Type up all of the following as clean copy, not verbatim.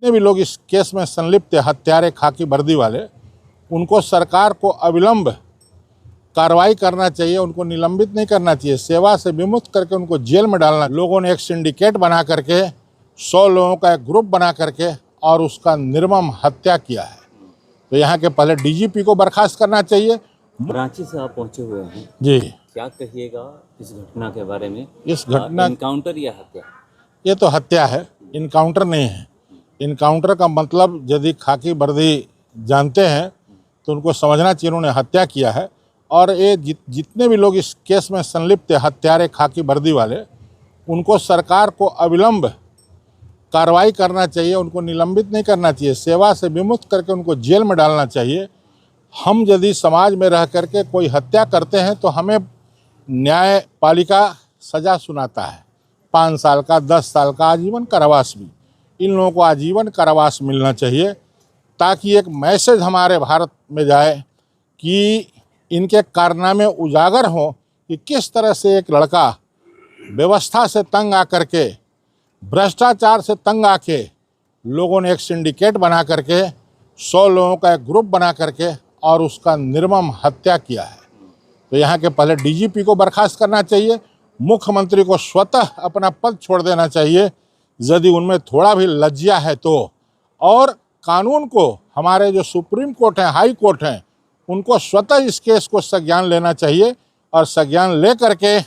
जितने भी लोग इस केस में संलिप्त है, हत्यारे खाकी वर्दी वाले, उनको सरकार को अविलंब कार्रवाई करना चाहिए, उनको निलंबित नहीं करना चाहिए, सेवा से विमुक्त करके उनको जेल में डालना। लोगों ने एक सिंडिकेट बना करके 100 लोगों का एक ग्रुप बना करके और उसका निर्मम हत्या किया है। तो यहाँ के पहले डीजीपी को बर्खास्त करना चाहिए। रांची से आप पहुंचे हुए हैं जी, क्या कहिएगा इस घटना के बारे में? इस घटना एनकाउंटर या हत्या? ये तो हत्या है, इनकाउंटर नहीं है। इनकाउंटर का मतलब यदि खाकी वर्दी जानते हैं तो उनको समझना चाहिए उन्होंने हत्या किया है। और ये जितने भी लोग इस केस में संलिप्त है, हत्यारे खाकी वर्दी वाले, उनको सरकार को अविलंब कार्रवाई करना चाहिए, उनको निलंबित नहीं करना चाहिए, सेवा से विमुक्त करके उनको जेल में डालना चाहिए। हम यदि समाज में रह करके कोई हत्या करते हैं तो हमें न्यायपालिका सज़ा सुनाता है, 5 साल का, 10 साल का, आजीवन कारावास भी। इन लोगों को आजीवन कारावास मिलना चाहिए ताकि एक मैसेज हमारे भारत में जाए कि इनके कारनामे उजागर हों कि किस तरह से एक लड़का व्यवस्था से तंग आकर के, भ्रष्टाचार से तंग आके लोगों ने एक सिंडिकेट बना करके 100 लोगों का एक ग्रुप बना करके और उसका निर्मम हत्या किया है। तो यहाँ के पहले डीजीपी को बर्खास्त करना चाहिए, मुख्यमंत्री को स्वतः अपना पद छोड़ देना चाहिए यदि उनमें थोड़ा भी लज्जा है तो, और कानून को, हमारे जो सुप्रीम कोर्ट हैं, हाई कोर्ट हैं, उनको स्वतः इस केस को संज्ञान लेना चाहिए और संज्ञान ले करके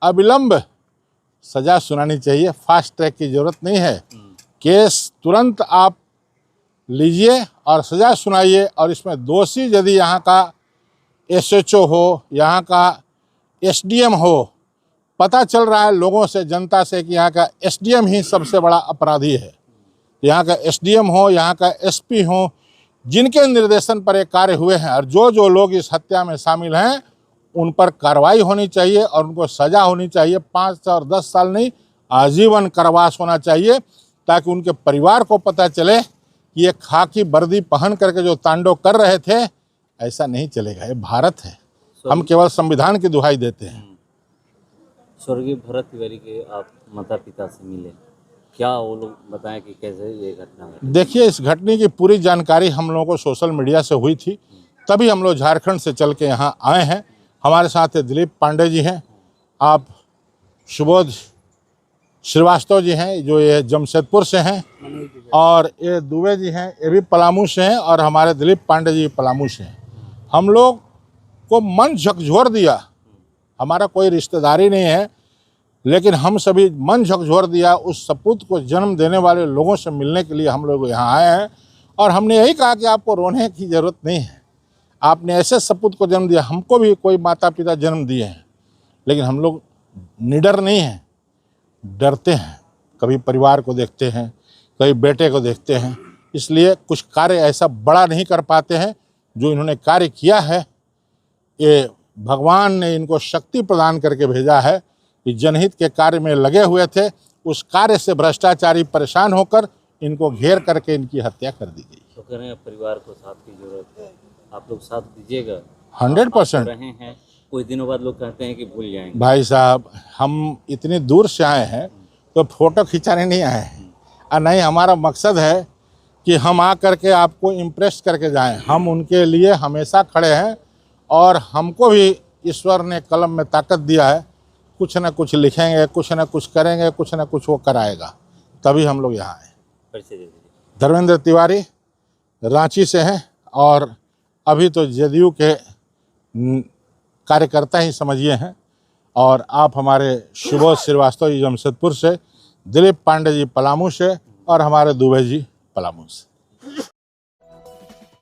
अविलंब सज़ा सुनानी चाहिए। फास्ट ट्रैक की ज़रूरत नहीं है, केस तुरंत आप लीजिए और सज़ा सुनाइए। और इसमें दोषी यदि यहाँ का एसएचओ हो, यहाँ का एसडीएम हो, पता चल रहा है लोगों से, जनता से कि यहाँ का एसडीएम ही सबसे बड़ा अपराधी है, यहाँ का एसडीएम हो, यहाँ का एसपी हो, जिनके निर्देशन पर ये कार्य हुए हैं, और जो लोग इस हत्या में शामिल हैं उन पर कार्रवाई होनी चाहिए और उनको सज़ा होनी चाहिए। 5 और 10 साल नहीं, आजीवन कारावास होना चाहिए ताकि उनके परिवार को पता चले कि ये खाकी वर्दी पहन करके जो तांडव कर रहे थे, ऐसा नहीं चलेगा। ये भारत है, हम केवल संविधान की दुहाई देते हैं। स्वर्गीय भरत तिवारी के आप माता पिता से मिले, क्या वो लोग बताएं कि कैसे ये घटना घटी? देखिए, इस घटना की पूरी जानकारी हम लोगों को सोशल मीडिया से हुई थी, तभी हम लोग झारखंड से चल के यहाँ आए हैं। हमारे साथ दिलीप पांडे जी हैं, आप सुबोध श्रीवास्तव जी हैं जो ये जमशेदपुर से हैं, और ये दुबे जी हैं, ये भी पलामू से हैं, और हमारे दिलीप पांडे जी पलामू से हैं। हम लोग को मन झकझोर दिया, हमारा कोई रिश्तेदारी नहीं है, लेकिन हम सभी मन झकझोर दिया उस सपूत को जन्म देने वाले लोगों से मिलने के लिए हम लोग यहाँ आए हैं। और हमने यही कहा कि आपको रोने की ज़रूरत नहीं है, आपने ऐसे सपूत को जन्म दिया। हमको भी कोई माता पिता जन्म दिए हैं, लेकिन हम लोग निडर नहीं हैं, डरते हैं। कभी परिवार को देखते हैं, कभी बेटे को देखते हैं, इसलिए कुछ कार्य ऐसा बड़ा नहीं कर पाते हैं जो इन्होंने कार्य किया है। ये भगवान ने इनको शक्ति प्रदान करके भेजा है कि जनहित के कार्य में लगे हुए थे, उस कार्य से भ्रष्टाचारी परेशान होकर इनको घेर करके इनकी हत्या कर दी गई। तो कह रहे हैं परिवार को साथ की जरूरत है, आप लोग साथ दीजिएगा? 100% रहे हैं, कुछ दिनों बाद लोग कहते हैं कि भूल जाएंगे। भाई साहब, हम इतनी दूर से आए हैं तो फोटो खिंचाने नहीं आए हैं, और नहीं हमारा मकसद है कि हम आ करके आपको इम्प्रेस करके जाएं। हम उनके लिए हमेशा खड़े हैं, और हमको भी ईश्वर ने कलम में ताकत दिया है, कुछ ना कुछ लिखेंगे, कुछ ना कुछ करेंगे, कुछ ना कुछ वो कराएगा, तभी हम लोग यहाँ आए। धर्मेंद्र तिवारी रांची से हैं, और अभी तो जदयू के कार्यकर्ता ही समझिए हैं। और आप हमारे सुबोध श्रीवास्तव जी जमशेदपुर से, दिलीप पांडे जी पलामू से, और हमारे दुबे जी पलामू से।